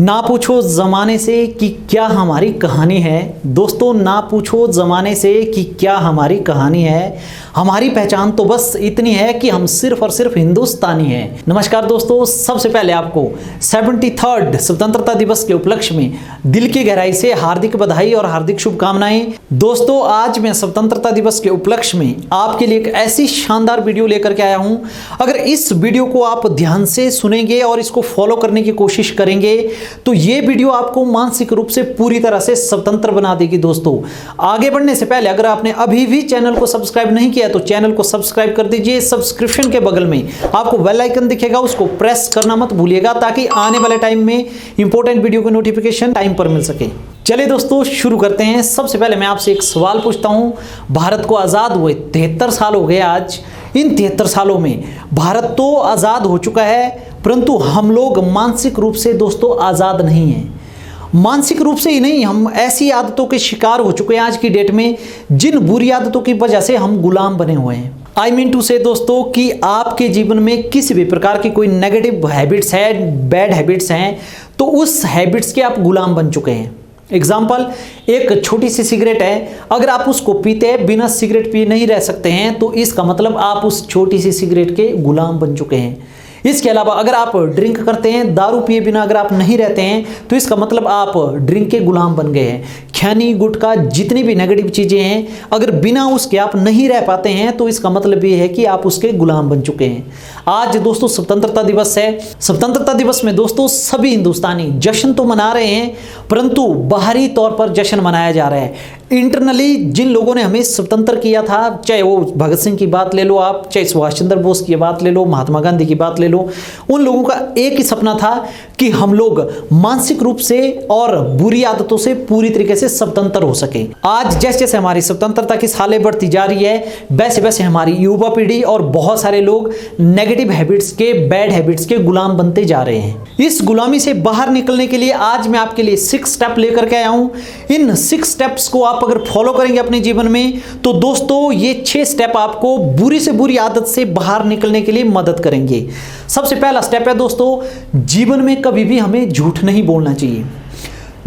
ना पूछो ज़माने से कि क्या हमारी कहानी है। दोस्तों, ना पूछो ज़माने से कि क्या हमारी कहानी है। हमारी पहचान तो बस इतनी है कि हम सिर्फ और सिर्फ हिंदुस्तानी हैं। नमस्कार दोस्तों, सबसे पहले आपको 73rd स्वतंत्रता दिवस के उपलक्ष्य में दिल की गहराई से हार्दिक बधाई और हार्दिक शुभकामनाएं। दोस्तों, आज मैं स्वतंत्रता दिवस के उपलक्ष्य में आपके लिए एक ऐसी शानदार वीडियो लेकर के आया हूं। अगर इस वीडियो को आप ध्यान से सुनेंगे और इसको फॉलो करने की कोशिश करेंगे तो ये वीडियो आपको मानसिक रूप से पूरी तरह से स्वतंत्र बना देगी। दोस्तों, आगे बढ़ने से पहले अगर आपने अभी भी चैनल को सब्सक्राइब नहीं किया तो चैनल को सब्सक्राइब कर दीजिए। सब्सक्रिप्शन के बगल में आपको बेल आइकन दिखेगा, उसको प्रेस करना मत भूलिएगा ताकि आने वाले टाइम में इंपॉर्टेंट वीडियो की नोटिफिकेशन टाइम पर मिल सके। चलिए दोस्तों, शुरू करते हैं। सबसे पहले मैं आपसे एक सवाल पूछता हूं। भारत को आज़ाद हुए 73 साल हो गए आज। इन 73 सालों में भारत तो आज़ाद हो चुका है, परंतु हम लोग मानसिक रूप से दोस्तों आज़ाद नहीं हैं। मानसिक रूप से ही नहीं, हम ऐसी आदतों के शिकार हो चुके हैं आज की डेट में जिन बुरी आदतों की वजह से हम गुलाम बने हुए हैं। आई मीन टू से दोस्तों कि आपके जीवन में किसी भी प्रकार की कोई नेगेटिव हैबिट्स है, बैड हैबिट्स हैं, तो उस हैबिट्स के आप गुलाम बन चुके हैं। एग्जाम्पल, एक छोटी सी सिगरेट है, अगर आप उसको पीते हैं, बिना सिगरेट पिए नहीं रह सकते हैं, तो इसका मतलब आप उस छोटी सी सिगरेट के गुलाम बन चुके हैं। इसके अलावा अगर आप ड्रिंक करते हैं, दारू पिए बिना अगर आप नहीं रहते हैं, तो इसका मतलब आप ड्रिंक के गुलाम बन गए हैं। खैनी गुटखा जितनी भी नेगेटिव चीज़ें हैं, अगर बिना उसके आप नहीं रह पाते हैं, तो इसका मतलब ये है कि आप उसके गुलाम बन चुके हैं। आज दोस्तों स्वतंत्रता दिवस है। स्वतंत्रता दिवस में दोस्तों सभी हिंदुस्तानी जश्न तो मना रहे हैं, परंतु बाहरी तौर पर जश्न मनाया जा रहा है। इंटरनली जिन लोगों ने हमें स्वतंत्र किया था, चाहे वो भगत सिंह की बात ले लो आप, चाहे सुभाष चंद्र बोस की बात ले लो, महात्मा गांधी की बात ले लो, उन लोगों का एक ही सपना था कि हम लोग मानसिक रूप से और बुरी आदतों से पूरी तरीके से स्वतंत्र हो सके। आज जैसे जैसे हमारी स्वतंत्रता की सालें बढ़ती जा रही है, वैसे वैसे हमारी युवा पीढ़ी और बहुत सारे लोग नेगेटिव हैबिट्स के, बैड हैबिट्स के गुलाम बनते जा रहे हैं। इस गुलामी से बाहर निकलने के लिए आज मैं आपके लिए 6 स्टेप लेकर के आया हूं। इन 6 स्टेप्स को आप अगर फॉलो करेंगे अपने जीवन में, तो दोस्तों ये 6 स्टेप आपको बुरी से बुरी आदत से बाहर निकलने के लिए मदद करेंगे। सबसे पहला स्टेप है दोस्तों, जीवन में कभी भी हमें झूठ नहीं बोलना चाहिए।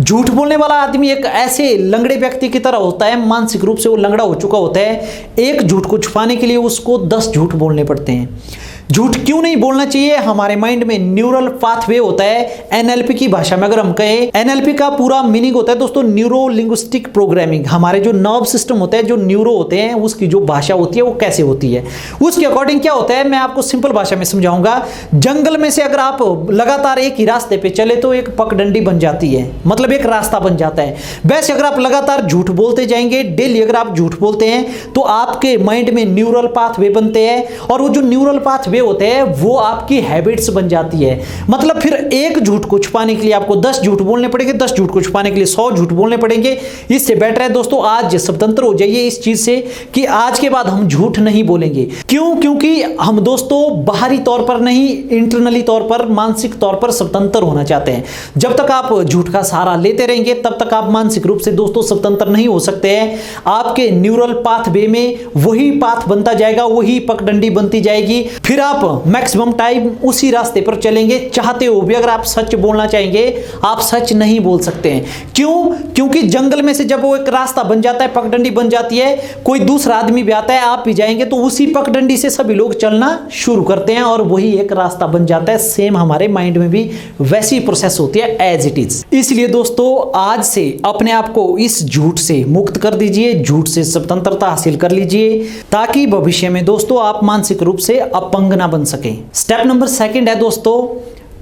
झूठ बोलने वाला आदमी एक ऐसे लंगड़े व्यक्ति की तरह होता है, मानसिक रूप से वो लंगड़ा हो चुका होता है। एक झूठ को छुपाने के लिए उसको 10 झूठ बोलने पड़ते हैं। झूठ क्यों नहीं बोलना चाहिए? हमारे माइंड में न्यूरल पाथवे होता है। एनएलपी की भाषा में अगर हम कहें, एनएलपी का पूरा मीनिंग होता है दोस्तों न्यूरो लिंग्विस्टिक प्रोग्रामिंग। हमारे जो नर्व सिस्टम होता है, जो न्यूरो होते हैं, उसकी जो भाषा होती है वो कैसे होती है, उसके अकॉर्डिंग क्या होता है, मैं आपको सिंपल भाषा में समझाऊंगा। जंगल में से अगर आप लगातार एक ही रास्ते पे चले तो एक पगडंडी बन जाती है, मतलब एक रास्ता बन जाता है। वैसे अगर आप लगातार झूठ बोलते जाएंगे, डेली अगर आप झूठ बोलते हैं, तो आपके माइंड में न्यूरल पाथवे बनते हैं, और वो जो न्यूरल पाथवे होते हैं वो आपकी हैबिट्स बन जाती है। मतलब फिर एक झूठ को छुपाने के लिए आपको 10 झूठ बोलने पड़ेंगे, 10 झूठ को छुपाने के लिए 100 झूठ बोलने पड़ेंगे। इससे बेटर है दोस्तों आज स्वतंत्र हो जाइए इस चीज से कि आज के बाद हम झूठ नहीं बोलेंगे। क्यों? क्योंकि हम दोस्तों बाहरी तौर पर नहीं, इंटरनली तौर पर, मानसिक तौर पर स्वतंत्र होना चाहते हैं। जब तक आप झूठ का सहारा लेते रहेंगे तब तक आप मानसिक रूप से दोस्तों स्वतंत्र नहीं हो सकते हैं। आपके न्यूरल पाथवे में वही पाथ बनता जाएगा, वही पगडंडी बनती जाएगी, फिर आप मैक्सिमम टाइम उसी रास्ते पर चलेंगे। चाहते हो भी अगर आप सच बोलना चाहेंगे, आप सच नहीं बोल सकते हैं। क्यों? क्योंकि जंगल में से जब वो एक रास्ता बन जाता है, पगडंडी बन जाती है, कोई दूसरा आदमी भी आता है, आप भी जाएंगे, तो उसी पगडंडी से सभी लोग चलना शुरू करते हैं और वही एक रास्ता बन जाता है। सेम हमारे माइंड में भी वैसी प्रोसेस होती है एज इट इज। इसलिए दोस्तों आज से अपने आप को इस झूठ से मुक्त कर दीजिए, झूठ से स्वतंत्रता हासिल कर लीजिए, ताकि भविष्य में दोस्तों आप मानसिक रूप से अपंग ना बन सके। स्टेप नंबर 2 है दोस्तों,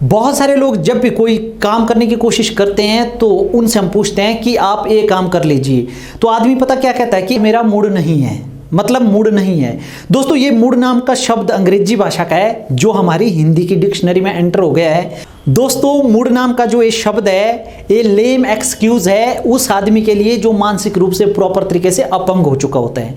बहुत सारे लोग जब भी कोई काम करने की कोशिश करते हैं तो उनसे हम पूछते हैं कि आप ये काम कर लीजिए, तो आदमी पता क्या कहता है कि मेरा मूड नहीं है, मतलब मूड नहीं है। दोस्तों ये मूड नाम का शब्द अंग्रेजी भाषा का है जो हमारी हिंदी की डिक्शनरी में एंटर हो गया है। दोस्तों मूड नाम का जो ये शब्द है, ये लेम एक्सक्यूज है उस आदमी के लिए जो मानसिक रूप से प्रॉपर तरीके से अपंग हो चुका होता है।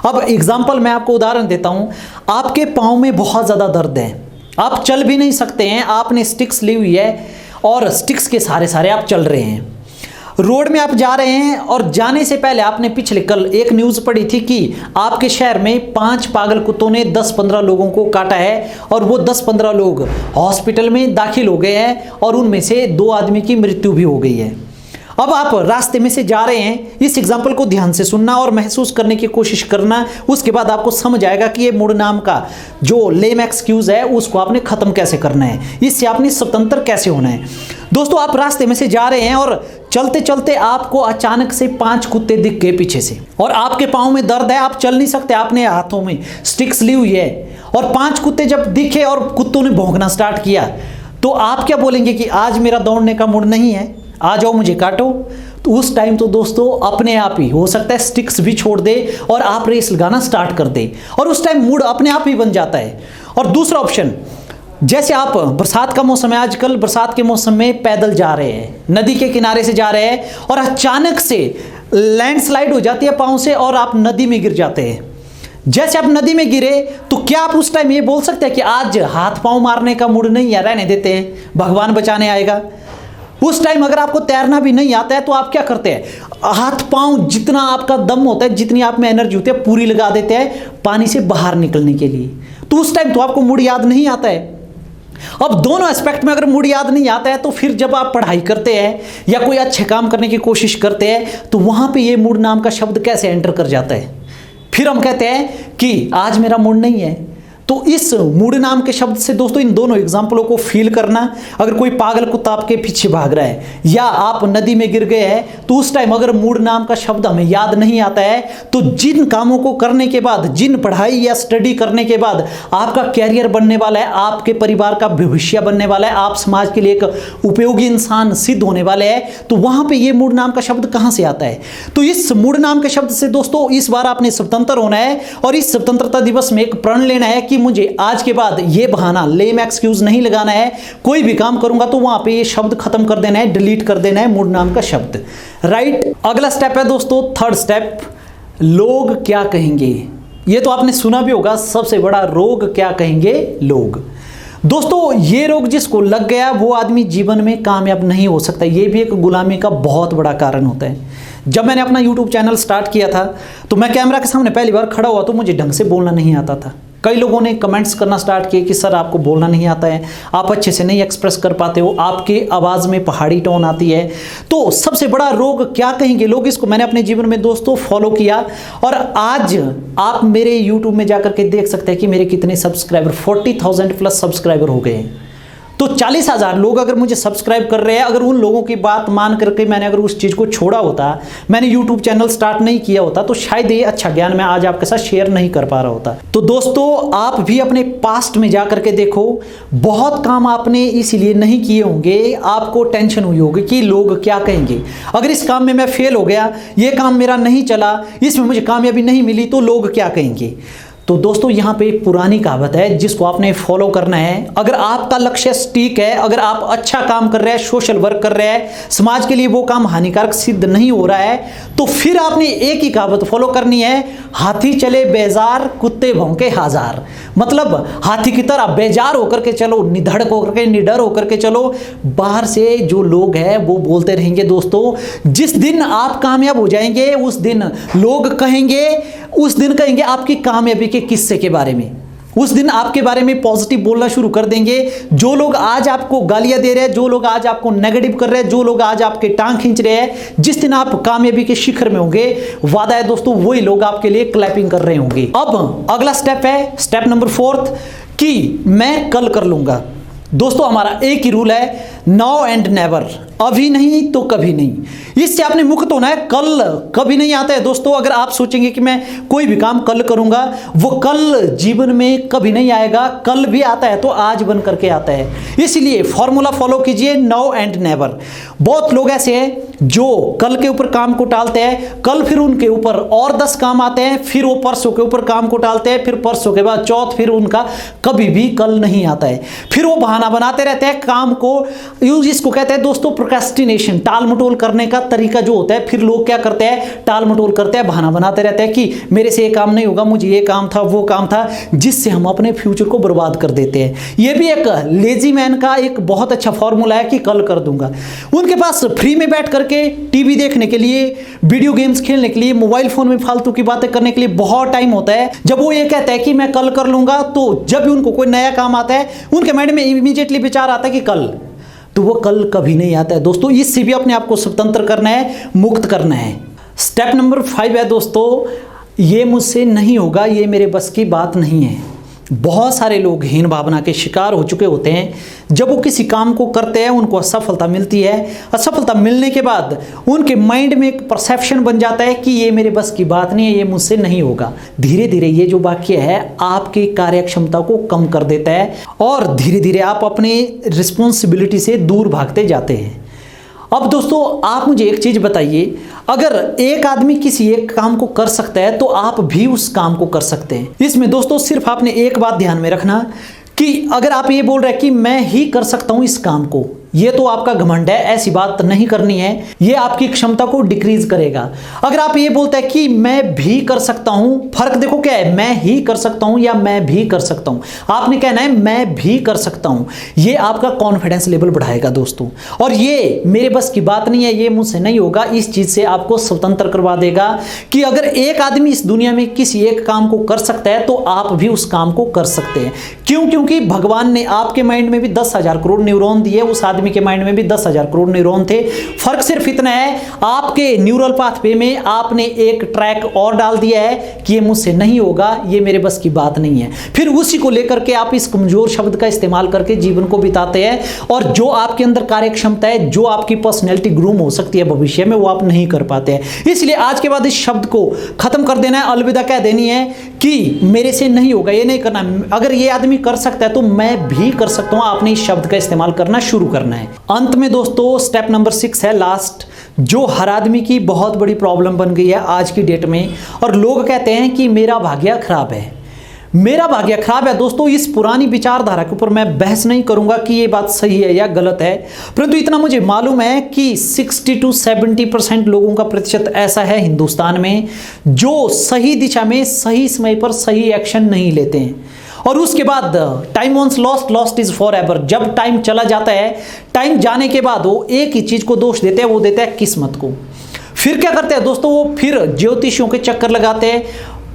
अब एग्जाम्पल मैं आपको उदाहरण देता हूं। आपके पाँव में बहुत ज़्यादा दर्द है, आप चल भी नहीं सकते हैं, आपने स्टिक्स ली हुई है और स्टिक्स के सहारे आप चल रहे हैं। रोड में आप जा रहे हैं और जाने से पहले आपने पिछले कल एक न्यूज़ पढ़ी थी कि आपके शहर में 5 पागल कुत्तों ने 10-15 लोगों को काटा है और वो 10-15 लोग हॉस्पिटल में दाखिल हो गए हैं और उनमें से 2 आदमी की मृत्यु भी हो गई है। अब आप रास्ते में से जा रहे हैं, इस एग्जाम्पल को ध्यान से सुनना और महसूस करने की कोशिश करना, उसके बाद आपको समझ आएगा कि ये मूड नाम का जो लेम एक्सक्यूज है उसको आपने खत्म कैसे करना है, इससे आपने स्वतंत्र कैसे होना है। दोस्तों, आप रास्ते में से जा रहे हैं और चलते चलते आपको अचानक से 5 कुत्ते दिख गए पीछे से और आपके पाँव में दर्द है, आप चल नहीं सकते, आपने हाथों में स्टिक्स ली हुई है और 5 कुत्ते जब दिखे और कुत्तों ने भौंकना स्टार्ट किया तो आप क्या बोलेंगे कि आज मेरा दौड़ने का मूड नहीं है, आ जाओ मुझे काटो। तो उस टाइम तो दोस्तों अपने आप ही हो सकता है स्टिक्स भी छोड़ दे और आप रेस लगाना स्टार्ट कर दे और उस टाइम मूड अपने आप ही बन जाता है। और दूसरा ऑप्शन, जैसे आप बरसात का मौसम है, आजकल बरसात के मौसम में पैदल जा रहे हैं, नदी के किनारे से जा रहे हैं और अचानक से लैंडस्लाइड हो जाती है पाँव से और आप नदी में गिर जाते हैं। जैसे आप नदी में गिरे तो क्या आप उस टाइम ये बोल सकते हैं कि आज हाथ पाँव मारने का मूड नहीं है, रहने देते हैं, भगवान बचाने आएगा। उस टाइम अगर आपको तैरना भी नहीं आता है तो आप क्या करते हैं, हाथ पांव जितना आपका दम होता है, जितनी आप में एनर्जी होती है, पूरी लगा देते हैं पानी से बाहर निकलने के लिए। तो उस टाइम तो आपको मूड याद नहीं आता है। अब दोनों एस्पेक्ट में अगर मूड याद नहीं आता है तो फिर जब आप पढ़ाई करते हैं या कोई अच्छे काम करने की कोशिश करते हैं तो वहां पे ये मूड नाम का शब्द कैसे एंटर कर जाता है। फिर हम कहते हैं कि आज मेरा मूड नहीं है। तो इस मूड नाम के शब्द से दोस्तों इन दोनों एग्जाम्पलों को फील करना, अगर कोई पागल कुत्ता आपके पीछे भाग रहा है या आप नदी में गिर गए हैं तो उस टाइम अगर मूड नाम का शब्द हमें याद नहीं आता है तो जिन कामों को करने के बाद, जिन पढ़ाई या स्टडी करने के बाद आपका कैरियर बनने वाला है, आपके परिवार का भविष्य बनने वाला है, आप समाज के लिए एक उपयोगी इंसान सिद्ध होने वाले हैं, तो वहां पर यह मूड नाम का शब्द कहां से आता है। तो इस मूड नाम के शब्द से दोस्तों इस बार आपने स्वतंत्र होना है और इस स्वतंत्रता दिवस में एक प्रण लेना है कि मुझे आज के बाद ये बहाना, लेम एक्सक्यूज नहीं लगाना है। कोई भी काम करूंगा तो वहां पे ये शब्द खत्म कर देना है, डिलीट कर देना है मूड नाम का शब्द। राइट, अगला स्टेप है दोस्तों, थर्ड स्टेप, लोग क्या कहेंगे। ये तो आपने सुना भी होगा, सबसे बड़ा रोग क्या कहेंगे लोग। दोस्तों ये रोग जिसको लग गया वो आदमी जीवन में कामयाब नहीं हो सकता। ये भी एक गुलामी का बहुत बड़ा कारण होता है। जब मैंने अपना YouTube चैनल स्टार्ट किया था तो मैं कैमरा के सामने पहली बार खड़ा हुआ तो मुझे ढंग से बोलना नहीं आता था। कई लोगों ने कमेंट्स करना स्टार्ट किए कि सर आपको बोलना नहीं आता है, आप अच्छे से नहीं एक्सप्रेस कर पाते हो, आपके आवाज़ में पहाड़ी टोन आती है। तो सबसे बड़ा रोग क्या कहेंगे लोग, इसको मैंने अपने जीवन में दोस्तों फॉलो किया और आज आप मेरे YouTube में जाकर के देख सकते हैं कि मेरे कितने सब्सक्राइबर, 40,000 प्लस सब्सक्राइबर हो गए हैं। तो 40,000 लोग अगर मुझे सब्सक्राइब कर रहे हैं, अगर उन लोगों की बात मान करके मैंने अगर उस चीज़ को छोड़ा होता, मैंने YouTube चैनल स्टार्ट नहीं किया होता तो शायद ये अच्छा ज्ञान मैं आज आपके साथ शेयर नहीं कर पा रहा होता। तो दोस्तों आप भी अपने पास्ट में जा करके देखो, बहुत काम आपने इसीलिए नहीं किए होंगे, आपको टेंशन हुई होगी कि लोग क्या कहेंगे। अगर इस काम में मैं फेल हो गया, ये काम मेरा नहीं चला, इसमें मुझे कामयाबी नहीं मिली तो लोग क्या कहेंगे। तो दोस्तों यहाँ पे एक पुरानी कहावत है जिसको आपने फॉलो करना है। अगर आपका लक्ष्य सटीक है, अगर आप अच्छा काम कर रहे हैं, सोशल वर्क कर रहे हैं, समाज के लिए वो काम हानिकारक सिद्ध नहीं हो रहा है, तो फिर आपने एक ही कहावत फॉलो करनी है, हाथी चले बेजार कुत्ते भौंके हजार। मतलब हाथी की तरह बेजार होकर के चलो, निधड़क होकर के, निडर होकर के चलो। बाहर से जो लोग हैं वो बोलते रहेंगे दोस्तों, जिस दिन आप कामयाब हो जाएंगे उस दिन लोग कहेंगे, उस दिन कहेंगे आपकी कामयाबी के किस्से के बारे में, उस दिन आपके बारे में पॉजिटिव बोलना शुरू कर देंगे। जो लोग आज आपको गालियां दे रहे हैं, जो लोग आज आपको नेगेटिव कर रहे हैं, जो लोग आज आपके टांग खींच रहे हैं, जिस दिन आप कामयाबी के शिखर में होंगे, वादा है दोस्तों वही लोग आपके लिए क्लैपिंग कर रहे होंगे। अब अगला स्टेप है, स्टेप नंबर 4 कि मैं कल कर लूंगा। दोस्तों हमारा एक ही रूल है, नाउ एंड नेवर, अभी नहीं तो कभी नहीं। इससे आपने मुक्त होना है। कल कभी नहीं आता है दोस्तों। अगर आप सोचेंगे कि मैं कोई भी काम कल करूंगा, वो कल जीवन में कभी नहीं आएगा। कल भी आता है तो आज बन करके आता है। इसलिए फॉर्मूला फॉलो कीजिए, नाउ एंड नेवर। बहुत लोग ऐसे हैं जो कल के ऊपर काम को टालते हैं, कल फिर उनके ऊपर और 10 काम आते हैं, फिर वो परसों के ऊपर काम को टालते हैं, फिर परसों के बाद चौथ, फिर उनका कभी भी कल नहीं आता है। फिर वो बहाना बनाते रहते हैं काम को, इसको कहते हैं दोस्तों प्रोक्रेस्टिनेशन, टाल मटोल करने का तरीका जो होता है, फिर लोग क्या करते हैं, टाल मटोल करते हैं, बहाना बनाते रहते हैं कि मेरे से ये काम नहीं होगा, मुझे ये काम था, वो काम था, जिससे हम अपने फ्यूचर को बर्बाद कर देते हैं। ये भी एक लेजी मैन का एक बहुत अच्छा फॉर्मूला है कि कल कर दूंगा। उनके पास फ्री में बैठ करके टीवी देखने के लिए, वीडियो गेम्स खेलने के लिए, मोबाइल फोन में फालतू की बातें करने के लिए बहुत टाइम होता है। जब वो ये कहता है कि मैं कल कर लूंगा, तो जब भी उनको कोई नया काम आता है, उनके माइंड में इमीडिएटली विचार आता है कि कल, तो वो कल कभी नहीं आता है। दोस्तों, इससे भी अपने आप को स्वतंत्र करना है, मुक्त करना है। स्टेप नंबर 5 है दोस्तों, ये मुझसे नहीं होगा, ये मेरे बस की बात नहीं है। बहुत सारे लोग हीन भावना के शिकार हो चुके होते हैं। जब वो किसी काम को करते हैं, उनको असफलता मिलती है। असफलता मिलने के बाद उनके माइंड में एक परसेप्शन बन जाता है कि ये मेरे बस की बात नहीं है, ये मुझसे नहीं होगा। धीरे धीरे ये जो वाक्य है आपकी कार्यक्षमता को कम कर देता है और धीरे धीरे आप अपने रिस्पॉन्सिबिलिटी से दूर भागते जाते हैं। अब दोस्तों, आप मुझे एक चीज बताइए, अगर एक आदमी किसी एक काम को कर सकता है तो आप भी उस काम को कर सकते हैं। इसमें दोस्तों सिर्फ आपने एक बात ध्यान में रखना कि अगर आप ये बोल रहे हैं कि मैं ही कर सकता हूं इस काम को, ये तो आपका घमंड है, ऐसी बात नहीं करनी है। ये आपकी क्षमता को डिक्रीज करेगा। अगर आप ये बोलते हैं कि मैं भी कर सकता हूं, फर्क देखो क्या है, मैं ही कर सकता हूं या मैं भी कर सकता हूं। आपने कहना है मैं भी कर सकता हूं। ये आपका कॉन्फिडेंस लेवल बढ़ाएगा दोस्तों। और ये मेरे बस की बात नहीं है, ये मुझसे नहीं होगा, इस चीज से आपको स्वतंत्र करवा देगा कि अगर एक आदमी इस दुनिया में किसी एक काम को कर सकता है तो आप भी उस काम को कर सकते हैं। क्यों? क्योंकि भगवान ने आपके माइंड में भी 10,000 करोड़ न्यूरॉन दिए, उस आदमी के माइंड में भी 10,000 करोड़ न्यूरॉन थे। फर्क सिर्फ इतना है, आपके न्यूरल पाथवे में आपने एक ट्रैक और डाल दिया है कि ये मुझसे नहीं होगा, ये मेरे बस की बात नहीं है। फिर उसी को लेकर के आप इस कमजोर शब्द का इस्तेमाल करके जीवन को बिताते हैं और जो आपके अंदर कार्य क्षमता है, जो आपकी पर्सनैलिटी ग्रूम हो सकती है भविष्य में, वो आप नहीं कर पाते हैं। इसलिए आज के बाद इस शब्द को खत्म कर देना है, अलविदा कह देनी है कि मेरे से नहीं होगा, ये नहीं करना। अगर ये आदमी कर सकता है तो मैं भी कर सकता हूं। आपने इस शब्द का इस्तेमाल करना शुरू करना है। अंत में दोस्तों स्टेप नंबर 6 है लास्ट, जो हर आदमी की बहुत बड़ी प्रॉब्लम बन गई है आज की डेट में। और लोग कहते हैं कि मेरा भाग्य खराब है, मेरा भाग्य खराब है। दोस्तों, इस पुरानी विचारधारा के ऊपर मैं बहस नहीं करूंगा कि ये बात सही है या गलत है, परंतु इतना मुझे मालूम है कि 60 to 70% लोगों का प्रतिशत ऐसा है हिंदुस्तान में जो सही दिशा में सही समय पर सही एक्शन नहीं लेते हैं। और उसके बाद time once lost, lost is for ever. जब टाइम चला जाता है, टाइम जाने के बाद वो एक ही चीज को दोष देते हैं, वो देते हैं किस्मत को। फिर क्या करते हैं दोस्तों, वो फिर ज्योतिषियों के चक्कर लगाते हैं,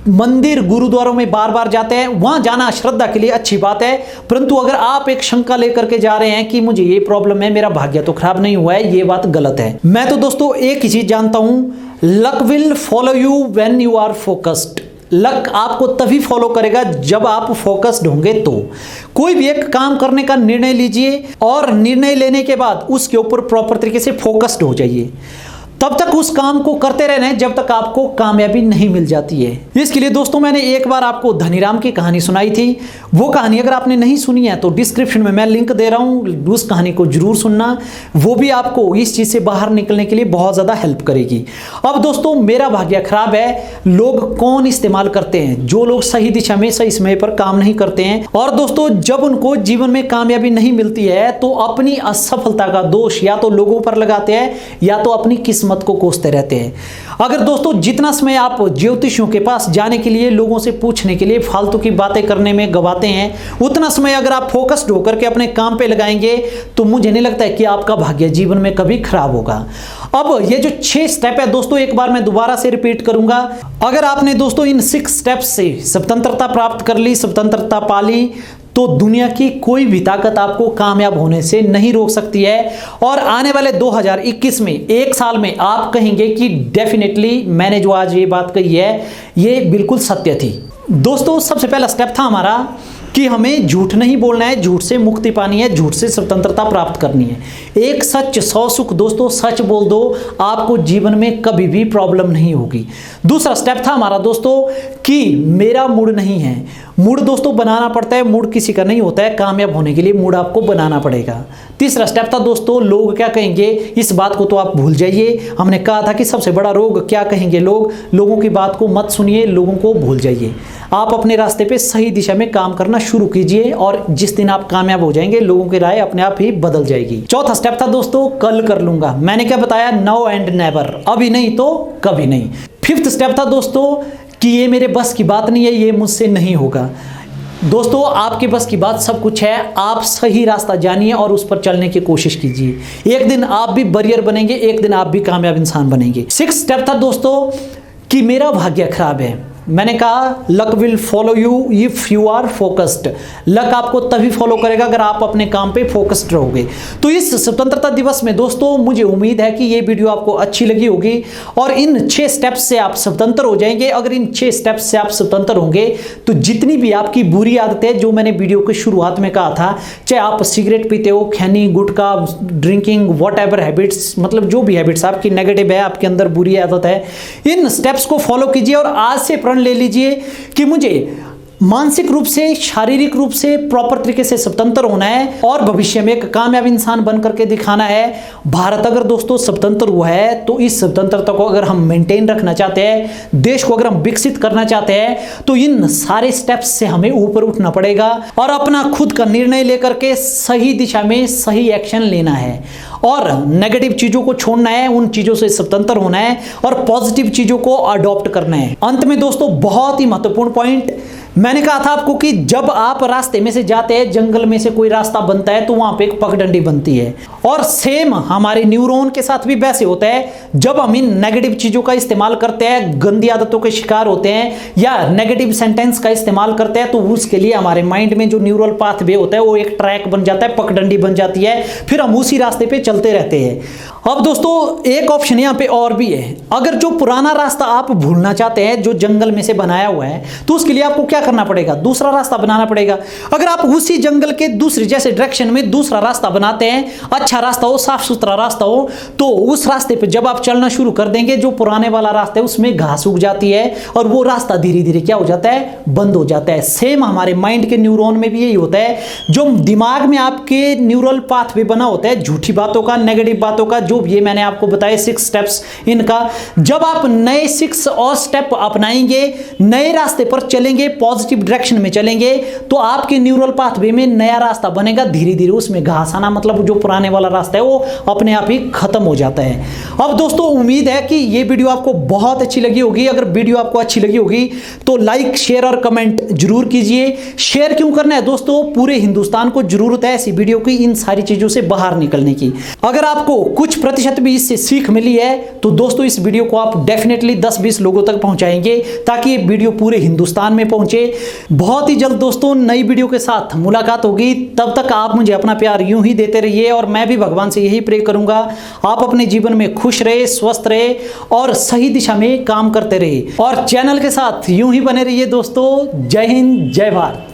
मंदिर गुरुद्वारों में बार बार जाते हैं। वहां जाना श्रद्धा के लिए अच्छी बात है, परंतु अगर आप एक शंका लेकर के जा रहे हैं कि मुझे ये प्रॉब्लम है, मेरा भाग्य तो खराब नहीं हुआ है, ये बात गलत है। मैं तो दोस्तों एक ही चीज जानता हूं, luck will follow you when you are focused. Luck आपको तभी फॉलो करेगा जब आप फोकस्ड होंगे। तो कोई भी एक काम करने का निर्णय लीजिए और निर्णय लेने के बाद उसके ऊपर प्रॉपर तरीके से फोकस्ड हो जाइए। तब तक उस काम को करते रहना है जब तक आपको कामयाबी नहीं मिल जाती है। इसके लिए दोस्तों मैंने एक बार आपको धनीराम की कहानी सुनाई थी। वो कहानी अगर आपने नहीं सुनी है तो डिस्क्रिप्शन में मैं लिंक दे रहा हूँ, उस कहानी को जरूर सुनना। वो भी आपको इस चीज से बाहर निकलने के लिए बहुत ज्यादा हेल्प करेगी। अब दोस्तों, मेरा भाग्य खराब है लोग कौन इस्तेमाल करते हैं? जो लोग सही दिशा में सही समय पर काम नहीं करते हैं। और दोस्तों, जब उनको जीवन में कामयाबी नहीं मिलती है तो अपनी असफलता का दोष या तो लोगों पर लगाते हैं या तो अपनी किस्मत को कोसते रहते हैं। अगर दोस्तों जितना समय आप ज्योतिषियों के पास जाने के लिए, लोगों से पूछने के लिए, फालतू की बातें करने में गवाते हैं, उतना समय अगर आप फोकस्ड होकर के अपने काम पे लगाएंगे तो मुझे नहीं लगता है कि आपका भाग्य जीवन में कभी खराब होगा। अब ये जो 6 स्टेप है दोस्तों, एक बार मैं दोबारा से रिपीट करूंगा। अगर आपने दोस्तों इन 6 स्टेप्स से स्वतंत्रता प्राप्त कर ली, स्वतंत्रता पा ली, तो दुनिया की कोई भी ताकत आपको कामयाब होने से नहीं रोक सकती है। और आने वाले 2021 में, एक साल में आप कहेंगे कि डेफिनेटली मैंने जो आज ये बात कही है ये बिल्कुल सत्य थी। दोस्तों, सबसे पहला स्टेप था हमारा कि हमें झूठ नहीं बोलना है, झूठ से मुक्ति पानी है, झूठ से स्वतंत्रता प्राप्त करनी है। एक सच 100 सुख। दोस्तों सच बोल दो, आपको जीवन में कभी भी प्रॉब्लम नहीं होगी। दूसरा स्टेप था हमारा दोस्तों कि मेरा मूड नहीं है। मूड दोस्तों बनाना पड़ता है, मूड किसी का नहीं होता है। कामयाब होने के लिए मूड आपको बनाना पड़ेगा। तीसरा स्टेप था दोस्तों, लोग क्या कहेंगे, इस बात को तो आप भूल जाइए। हमने कहा था कि सबसे बड़ा रोग क्या कहेंगे लोग, लोगों की बात को मत सुनिए, लोगों को भूल जाइए। आप अपने रास्ते पे सही दिशा में काम करना शुरू कीजिए और जिस दिन आप कामयाब हो जाएंगे लोगों की राय अपने आप ही बदल जाएगी। चौथा स्टेप था दोस्तों, कल कर लूंगा। मैंने क्या बताया, नाउ एंड नेवर, अभी नहीं तो कभी नहीं। फिफ्थ स्टेप था दोस्तों कि ये मेरे बस की बात नहीं है, ये मुझसे नहीं होगा। दोस्तों आपके बस की बात सब कुछ है, आप सही रास्ता जानिए और उस पर चलने की कोशिश कीजिए। एक दिन आप भी वॉरियर बनेंगे, एक दिन आप भी कामयाब इंसान बनेंगे। सिक्स्थ स्टेप था दोस्तों कि मेरा भाग्य खराब है। मैंने कहा luck will follow you if you are focused. Luck आपको तभी फॉलो करेगा अगर आप अपने काम पे फोकस्ड रहोगे। तो इस स्वतंत्रता दिवस में दोस्तों मुझे उम्मीद है कि ये वीडियो आपको अच्छी लगी होगी और इन 6 स्टेप्स से आप स्वतंत्र हो जाएंगे। अगर इन 6 स्टेप्स से आप स्वतंत्र होंगे तो जितनी भी आपकी बुरी आदतें, जो मैंने वीडियो के शुरुआत में कहा था, चाहे आप सिगरेट पीते हो, खैनी, गुटखा, ड्रिंकिंग, वॉट एवर हैबिट्स, मतलब जो भी हैबिट्स आपकी नेगेटिव है, आपके अंदर बुरी आदत है, इन स्टेप्स को फॉलो कीजिए और आज से ले लीजिए कि मुझे मानसिक रूप से, शारीरिक रूप से प्रॉपर तरीके से स्वतंत्र होना है और भविष्य में एक कामयाब इंसान बन करके दिखाना है। भारत अगर दोस्तों स्वतंत्र हुआ है तो इस स्वतंत्रता को अगर हम मेंटेन रखना चाहते हैं, देश को अगर हम विकसित करना चाहते हैं, तो इन सारे स्टेप्स से हमें ऊपर उठना पड़ेगा और अपना खुद का निर्णय लेकर के सही दिशा में सही एक्शन लेना है और नेगेटिव चीजों को छोड़ना है, उन चीजों से स्वतंत्र होना है और पॉजिटिव चीजों को अडॉप्ट करना है। अंत में दोस्तों बहुत ही महत्वपूर्ण पॉइंट, मैंने कहा था आपको कि जब आप रास्ते में से जाते हैं, जंगल में से कोई रास्ता बनता है तो वहां पे एक पगडंडी बनती है और सेम हमारे न्यूरॉन के साथ भी वैसे होता है। जब हम इन नेगेटिव चीजों का इस्तेमाल करते हैं, गंदी आदतों के शिकार होते हैं या नेगेटिव सेंटेंस का इस्तेमाल करते हैं, तो उसके लिए हमारे माइंड में जो न्यूरल पाथवे होता है वो एक ट्रैक बन जाता है, पगडंडी बन जाती है, फिर हम उसी रास्ते पे चलते रहते हैं। अब दोस्तों एक ऑप्शन यहाँ पे और भी है, अगर जो पुराना रास्ता आप भूलना चाहते हैं, जो जंगल में से बनाया हुआ है, तो उसके लिए आपको क्या करना पड़ेगा, दूसरा रास्ता बनाना पड़ेगा। अगर आप उसी जंगल के दूसरी जैसे डायरेक्शन में दूसरा रास्ता बनाते हैं, अच्छा रास्ता हो, साफ सुथरा रास्ता हो, तो उस रास्ते पे जब आप चलना शुरू कर देंगे, जो पुराने वाला रास्ता है उसमें घास उग जाती है और वो रास्ता धीरे धीरे क्या हो जाता है, बंद हो जाता है। सेम हमारे माइंड के न्यूरॉन में भी यही होता है। जो दिमाग में आपके न्यूरल पाथवे बना होता है झूठी बातों का, नेगेटिव बातों का, जो ये मैंने आपको बताया 6 स्टेप्स इनका, जब आप नए 6 और स्टेप अपनाएंगे, नए रास्ते पर चलेंगे, पॉजिटिव डायरेक्शन में चलेंगे, तो आपके न्यूरल पाथवे में नया रास्ता बनेगा। धीरे धीरे उसमें घास आना, मतलब जो पुराने वाला रास्ता है वो अपने आप ही खत्म हो जाता है। अब दोस्तों उम्मीद है कि ये वीडियो आपको बहुत अच्छी लगी होगी। अगर वीडियो आपको अच्छी लगी होगी तो लाइक, शेयर और कमेंट जरूर कीजिए। शेयर क्यों करना है दोस्तों, पूरे हिंदुस्तान को जरूरत है ऐसी वीडियो की, इन सारी चीजों से बाहर निकलने की। अगर आपको कुछ प्रतिशत भी इससे सीख मिली है तो दोस्तों इस वीडियो को आप डेफिनेटली 10-20 लोगों तक पहुंचाएंगे ताकि ये वीडियो पूरे हिंदुस्तान में पहुंचे। बहुत ही जल्द दोस्तों नई वीडियो के साथ मुलाकात होगी। तब तक आप मुझे अपना प्यार यूं ही देते रहिए और मैं भी भगवान से यही प्रे करूंगा आप अपने जीवन में खुश रहे, स्वस्थ रहे और सही दिशा में काम करते रहिए और चैनल के साथ यूं ही बने रहिए दोस्तों। जय हिंद, जय भारत।